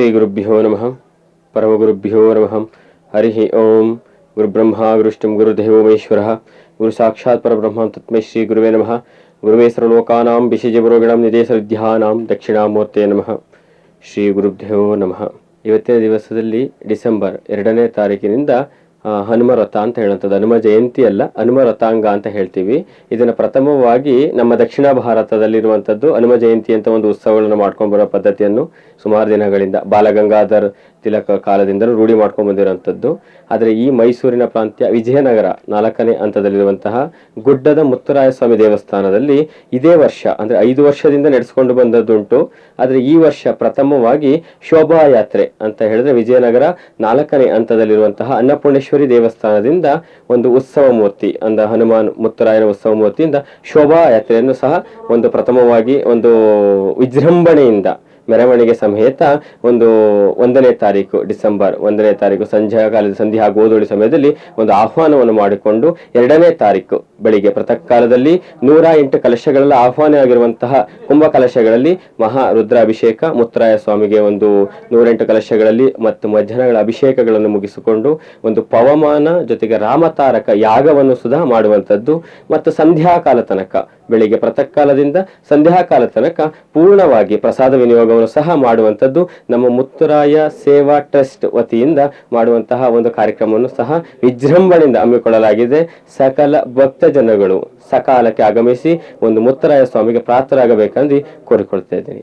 ಶ್ರೀ ಗುರುಭ್ಯೋ ನಮಃ ಪರಮಗುರುಭ್ಯೋ ನಮಃ. ಹರಿ ಓಂ. ಗುರುಬ್ರಹ್ಮ ಗುರುಷ್ಠಂ ಗುರುದೇವೋ ಮಹೇಶ್ವರಃ ಗುರು ಸಾಕ್ಷಾತ್ ಪರಬ್ರಹ್ಮ ತಸ್ಮೈ ಶ್ರೀ ಗುರುವೇ ನಮಃ. ಗುರುವೇ ಸರ್ವಲೋಕಾನಾಂ ವಿಷಜಪುರೋಗಿಣಂ ನಿದೇಶವಿದ್ಯಾನಾಂ ದಕ್ಷಿಣಾಮೂರ್ತೆ ನಮಃ. ಶ್ರೀ ಗುರುಭ್ಯೋ ನಮಃ. ಇವತ್ತಿನ ದಿವಸದಲ್ಲಿ ಡಿಸೆಂಬರ್ 2ನೇ ತಾರೀಕಿನಿಂದ ಹನುಮ ವ್ರತ ಅಂತ ಹೇಳುವಂಥದ್ದು. ಹನುಮ ಜಯಂತಿ ಅಲ್ಲ, ಹನುಮ ವ್ರತಾಂಗ ಅಂತ ಹೇಳ್ತೀವಿ. ಇದನ್ನು ಪ್ರಥಮವಾಗಿ ನಮ್ಮ ದಕ್ಷಿಣ ಭಾರತದಲ್ಲಿರುವಂಥದ್ದು ಹನುಮ ಜಯಂತಿ ಅಂತ ಒಂದು ಉತ್ಸವಗಳನ್ನು ಮಾಡ್ಕೊಂಡು ಬರೋ ಪದ್ಧತಿಯನ್ನು ಸುಮಾರು ದಿನಗಳಿಂದ ಬಾಲಗಂಗಾಧರ್ ತಿಲಕ ಕಾಲದಿಂದಲೂ ರೂಢಿ ಮಾಡ್ಕೊಂಡು ಬಂದಿರುವಂಥದ್ದು. ಆದರೆ ಈ ಮೈಸೂರಿನ ಪ್ರಾಂತ್ಯ ವಿಜಯನಗರ 4ನೇ ಹಂತದಲ್ಲಿರುವಂತಹ ಗುಡ್ಡದ ಮುತ್ತುರಾಯ ಸ್ವಾಮಿ ದೇವಸ್ಥಾನದಲ್ಲಿ ಇದೇ ವರ್ಷ ಅಂದರೆ 5 ವರ್ಷದಿಂದ ನಡೆಸ್ಕೊಂಡು ಬಂದದ್ದುಂಟು. ಆದರೆ ಈ ವರ್ಷ ಪ್ರಥಮವಾಗಿ ಶೋಭಾಯಾತ್ರೆ ಅಂತ ಹೇಳಿದ್ರೆ ವಿಜಯನಗರ 4ನೇ ಹಂತದಲ್ಲಿರುವಂತಹ ಅನ್ನಪೂರ್ಣೇಶ್ವರಿ ದೇವಸ್ಥಾನದಿಂದ ಒಂದು ಉತ್ಸವ ಮೂರ್ತಿ ಹನುಮಾನ್ ಮುತ್ತುರಾಯನ ಉತ್ಸವ ಮೂರ್ತಿಯಿಂದ ಶೋಭಾಯಾತ್ರೆಯನ್ನು ಸಹ ಒಂದು ಪ್ರಥಮವಾಗಿ ಒಂದು ವಿಜೃಂಭಣೆಯಿಂದ ಮೆರವಣಿಗೆ ಸಮೇತ ಒಂದು 1ನೇ ತಾರೀಕು ಡಿಸೆಂಬರ್ 1ನೇ ತಾರೀಕು ಸಂಧ್ಯಾಕಾಲದ ಸಂಧ್ಯಾ ಗೋಧೂಳಿ ಸಮಯದಲ್ಲಿ ಒಂದು ಆಹ್ವಾನವನ್ನು ಮಾಡಿಕೊಂಡು 2ನೇ ತಾರೀಕು ಬೆಳಿಗ್ಗೆ ಪ್ರಾತಃ ಕಾಲದಲ್ಲಿ 108 ಕಲಶಗಳೆಲ್ಲ ಆಹ್ವಾನ ಆಗಿರುವಂತಹ ಕುಂಭ ಕಲಶಗಳಲ್ಲಿ ಮಹಾ ರುದ್ರಾಭಿಷೇಕ, ಮುತ್ತರಾಯ ಸ್ವಾಮಿಗೆ ಒಂದು 108 ಕಲಶಗಳಲ್ಲಿ ಮತ್ತು ಮಧ್ಯಾಹ್ನಗಳ ಅಭಿಷೇಕಗಳನ್ನು ಮುಗಿಸಿಕೊಂಡು ಒಂದು ಪವಮಾನ ಜೊತೆಗೆ ರಾಮತಾರಕ ಯಾಗವನ್ನು ಸುಧಾ ಮಾಡುವಂಥದ್ದು. ಮತ್ತು ಸಂಧ್ಯಾಕಾಲ ತನಕ ಬೆಳಿಗ್ಗೆ ಪ್ರಾತಃ ಕಾಲದಿಂದ ಸಂಧ್ಯಾಕಾಲ ತನಕ ಪೂರ್ಣವಾಗಿ ಪ್ರಸಾದ ವಿನಿಯೋಗವನ್ನು ಸಹ ಮಾಡುವಂಥದ್ದು ನಮ್ಮ ಮುತ್ತುರಾಯ ಸೇವಾ ಟ್ರಸ್ಟ್ ವತಿಯಿಂದ ಮಾಡುವಂತಹ ಒಂದು ಕಾರ್ಯಕ್ರಮವನ್ನು ಸಹ ವಿಜೃಂಭಣೆಯಿಂದ ಹಮ್ಮಿಕೊಳ್ಳಲಾಗಿದೆ. ಸಕಲ ಭಕ್ತ ಜನಗಳು ಸಕಾಲಕ್ಕೆ ಆಗಮಿಸಿ ಒಂದು ಮುತ್ತರಾಯ ಸ್ವಾಮಿಗೆ ಪ್ರಾಪ್ತರಾಗಬೇಕೆಂದು ಕೋರಿಕೊಳ್ತಾ ಇದ್ದೀನಿ.